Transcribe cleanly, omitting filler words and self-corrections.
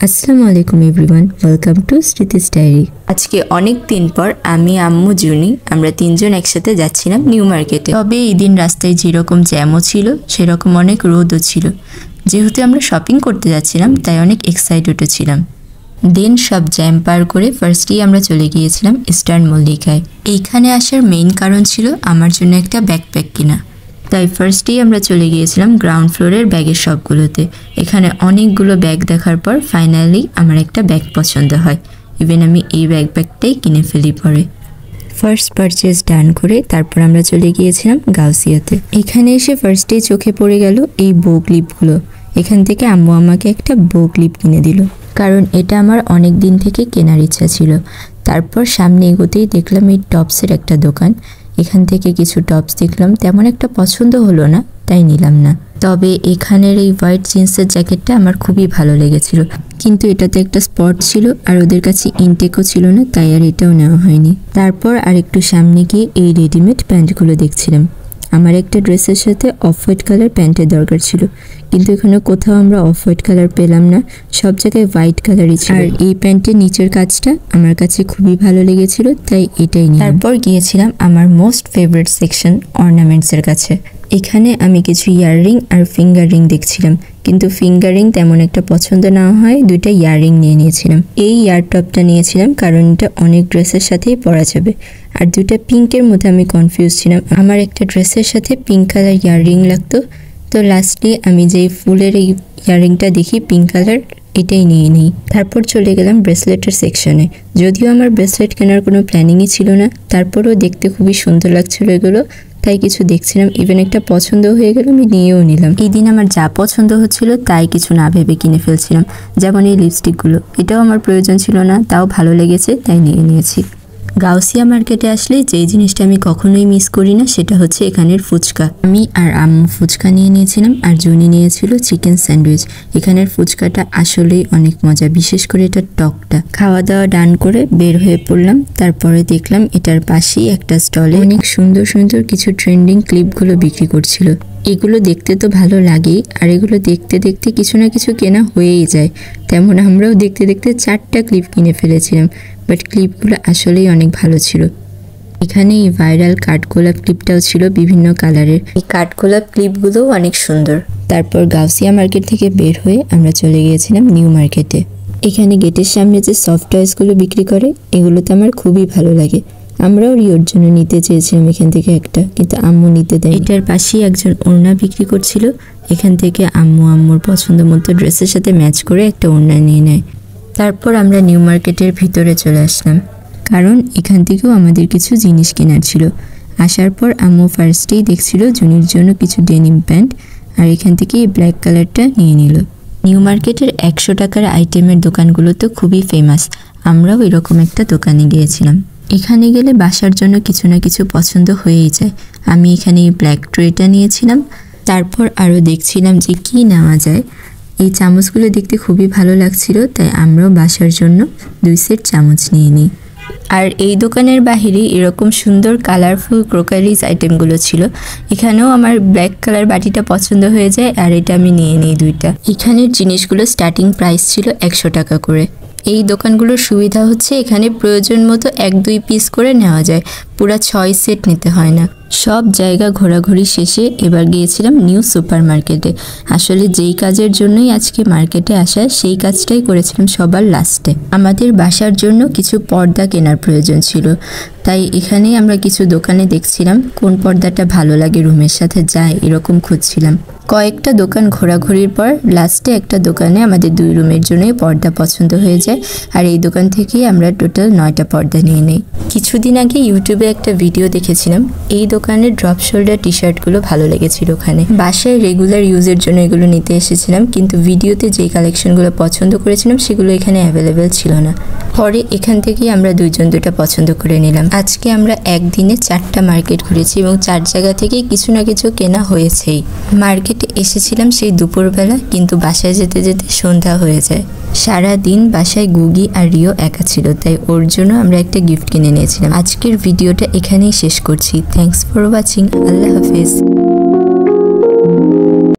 আসসালামু আলাইকুম everyone, welcome to স্মৃতিস diary. আজকে অনেক দিন পর আমি, আম্মু, জুনি আমরা তিনজন একসাথে যাচ্ছিলাম নিউ মার্কেটে। তবে এই দিন রাস্তায় যেরকম জ্যামও ছিল সেরকম অনেক রোদও ছিল। যেহেতু আমরা শপিং করতে যাচ্ছিলাম তাই অনেক এক্সাইটেডও ছিলাম। দেন সব জ্যাম পার করে ফার্স্টেই আমরা চলে গিয়েছিলাম ইস্টার্ন মল্লিকায়। এইখানে আসার মেইন কারণ ছিল আমার জন্য একটা ব্যাকপ্যাক কিনা। তাই ফার্স্টেই আমরা চলে গিয়েছিলাম গ্রাউন্ড ফ্লোরের ব্যাগের শপগুলোতে। এখানে অনেকগুলো ব্যাগ দেখার পর ফাইনালি আমার একটা ব্যাগ পছন্দ হয়। ইভেন আমি এই ব্যাকপ্যাকটাই কিনে ফেলি পরে। ফার্স্ট পারচেজ ডান করে তারপর আমরা চলে গিয়েছিলাম গাউসিয়াতে। এখানে এসে ফার্স্টেই চোখে পড়ে গেল এই বো ক্লিপগুলো। এখান থেকে আম্মু আমাকে একটা বো ক্লিপ কিনে দিল, কারণ এটা আমার অনেক দিন থেকে কেনার ইচ্ছা ছিল। তারপর সামনে এগোতেই দেখলাম এই টপসের একটা দোকান। এখান থেকে কিছু টপস দেখলাম, তেমন একটা পছন্দ হলো না, তাই নিলাম না। তবে এখানের এই হোয়াইট জিন্সের জ্যাকেটটা আমার খুবই ভালো লেগেছিল, কিন্তু এটাতে একটা স্পট ছিল আর ওদের কাছে ইনটেকও ছিল না, তাই আর এটাও নেওয়া হয়নি। তারপর আর একটু সামনে গিয়ে এই রেডিমেড প্যান্টগুলো দেখছিলাম। আমার একটা ড্রেসের সাথে অফ হোয়াইট কালার প্যান্টের দরকার ছিল, কিন্তু এখানে কোথাও আমরা অফ হোয়াইট কালার পেলাম না, সব জায়গায় হোয়াইট কালারই ছিল। আর এই প্যান্টের নিচের কাজটা আমার কাছে খুবই ভালো লেগেছিল, তাই এটাই নিলাম। তারপর গিয়েছিলাম আমার মোস্ট ফেভারিট সেকশন অর্নামেন্টসের কাছে। এখানে আমি কিছু ইয়াররিং আর ফিঙ্গার রিং দেখছিলাম, কিন্তু ফিঙ্গার রিং তেমন একটা পছন্দ না হয় দুইটা ইয়াররিং নিয়ে নিয়েছিলাম। এই ইয়ার টপটা নিয়েছিলাম কারণ এটা অনেক ড্রেসের সাথেই পরা যাবে। আর দুইটা পিঙ্কের মধ্যে আমি কনফিউজ ছিলাম, আমার একটা ড্রেসের সাথে পিঙ্ক কালার ইয়াররিং লাগতো। তো লাস্টলি আমি যেই ফুলের এই ইয়াররিংটা দেখি পিঙ্ক কালার, এটাই নিয়ে নিই। তারপর চলে গেলাম ব্রেসলেটের সেকশনে। যদিও আমার ব্রেসলেট কেনার কোনো প্ল্যানিংই ছিল না, তারপরেও দেখতে খুবই সুন্দর লাগছিল এগুলো, তাই কিছু দেখছিলাম। ইভেন একটা পছন্দ হয়ে গেল, আমি নিয়েও নিলাম। এই দিন আমার যা পছন্দ হচ্ছিল তাই কিছু না ভেবে কিনে ফেলছিলাম। যেমন এই লিপস্টিকগুলো, এটাও আমার প্রয়োজন ছিল না, তাও ভালো লেগেছে তাই নিয়ে নিয়েছি। গাউসিয়া মার্কেটে আসলে যেই জিনিসটা আমি কখনোই মিস করি না সেটা হচ্ছে এখানের ফুচকা। আমি আর আম্মু ফুচকা নিয়ে নিয়েছিলাম আর জুনি নিয়েছিল চিকেন স্যান্ডউইচ। এখানের ফুচকাটা আসলেই অনেক মজা, বিশেষ করে এটার টকটা। খাওয়া দাওয়া ডান করে বের হয়ে পড়লাম। তারপরে দেখলাম এটার পাশেই একটা স্টলে অনেক সুন্দর সুন্দর কিছু ট্রেন্ডিং ক্লিপগুলো বিক্রি করছিল। এগুলো দেখতে তো ভালো লাগেই, আর এগুলো দেখতে দেখতে কিছু না কিছু কেনা হয়েই যায়। তেমন আমরাও দেখতে দেখতে 4টা ক্লিপ কিনে ফেলেছিলাম, বাট ক্লিপগুলো আসলেই অনেক ভালো ছিল। এখানে এই ভাইরাল কাঠগোলাপ ক্লিপটাও ছিল বিভিন্ন কালারের। এই কাঠগোলাপ ক্লিপগুলোও অনেক সুন্দর। তারপর গাউসিয়া মার্কেট থেকে বের হয়ে আমরা চলে গিয়েছিলাম নিউ মার্কেটে। এখানে গেটের সামনে যে সফট টয়েসগুলো বিক্রি করে, এগুলো তো আমার খুবই ভালো লাগে। আমরাও রিওর জন্য নিতে চেয়েছিলাম এখান থেকে একটা, কিন্তু আম্মু নিতে দেয়। এটার পাশেই একজন ওড়না বিক্রি করছিল। এখান থেকে আম্মুর পছন্দ মতো ড্রেসের সাথে ম্যাচ করে একটা ওড়না নিয়ে নেয়। তারপর আমরা নিউ মার্কেটের ভিতরে চলে আসলাম, কারণ এখান থেকেও আমাদের কিছু জিনিস কেনার ছিল। আসার পর আম্মু ফার্স্টেই দেখছিল জুনির জন্য কিছু ডেনিম প্যান্ট, আর এখান থেকে এই ব্ল্যাক কালারটা নিয়ে নিল। নিউ মার্কেটের 100 টাকার আইটেমের দোকানগুলো তো খুবই ফেমাস। আমরাও এরকম একটা দোকানে গিয়েছিলাম। এখানে গেলে বাসার জন্য কিছু না কিছু পছন্দ হয়েই যায়। আমি এখানে এই ব্ল্যাক ট্রেটা নিয়েছিলাম। তারপর আরও দেখছিলাম যে কি নেওয়া যায়। এই চামচগুলো দেখতে খুবই ভালো লাগছিল, তাই আমরাও বাসার জন্য 2 সেট চামচ নিয়ে নিই। আর এই দোকানের বাহিরে এরকম সুন্দর কালারফুল ক্রোকারিজ আইটেমগুলো ছিল। এখানেও আমার ব্ল্যাক কালার বাটিটা পছন্দ হয়ে যায়, আর এটা আমি নিয়ে নিই 2টা। এখানের জিনিসগুলো স্টার্টিং প্রাইস ছিল 100 টাকা করে। এই দোকানগুলোর সুবিধা হচ্ছে এখানে প্রয়োজন মতো 1-2 পিস করে নেওয়া যায়, পুরো 6 সেট নিতে হয় না। সব জায়গা ঘোরাঘুরি শেষে এবার গিয়েছিলাম নিউ সুপার মার্কেটে। আসলে যেই কাজের জন্যই আজকে মার্কেটে আসা, সেই কাজটাই করেছিলাম সবার লাস্টে। আমাদের বাসার জন্য কিছু পর্দা কেনার প্রয়োজন ছিল, তাই এখানেই আমরা কিছু দোকানে দেখছিলাম কোন পর্দাটা ভালো লাগে, রুমের সাথে যায় এরকম খুঁজছিলাম। কয়েকটা দোকান ঘোরাঘুরির পর লাস্টে একটা দোকানে আমাদের 2 রুমের জন্যই পর্দা পছন্দ হয়ে যায়, আর এই দোকান থেকেই আমরা টোটাল 9টা পর্দা নিয়ে নিই। কিছুদিন আগে ইউটিউবে একটা ভিডিও দেখেছিলাম, এই দোকানের ড্রপ শোল্ডার টি শার্টগুলো ভালো লেগেছিল। ওখানে বাসায় রেগুলার ইউজের জন্য এগুলো নিতে এসেছিলাম, কিন্তু ভিডিওতে যেই কালেকশনগুলো পছন্দ করেছিলাম সেগুলো এখানে অ্যাভেলেবেল ছিল না। পরে এখান থেকেই আমরা 2জন 2টা পছন্দ করে নিলাম। আজকে আমরা একদিনে 4টা মার্কেট ঘুরেছি এবং 4 জায়গা থেকেই কিছু না কিছু কেনা হয়েছেই। মার্কেটে এসেছিলাম সেই দুপুরবেলা, কিন্তু বাসায় যেতে যেতে সন্ধ্যা হয়ে যায়। সারা দিন বাসায় গুগি আর রিও একা ছিল, তাই ওর জন্য আমরা একটা গিফট কিনে নিয়েছিলাম। আজকের ভিডিওটা এখানেই শেষ করছি। Thanks for watching. আল্লাহ হাফেজ।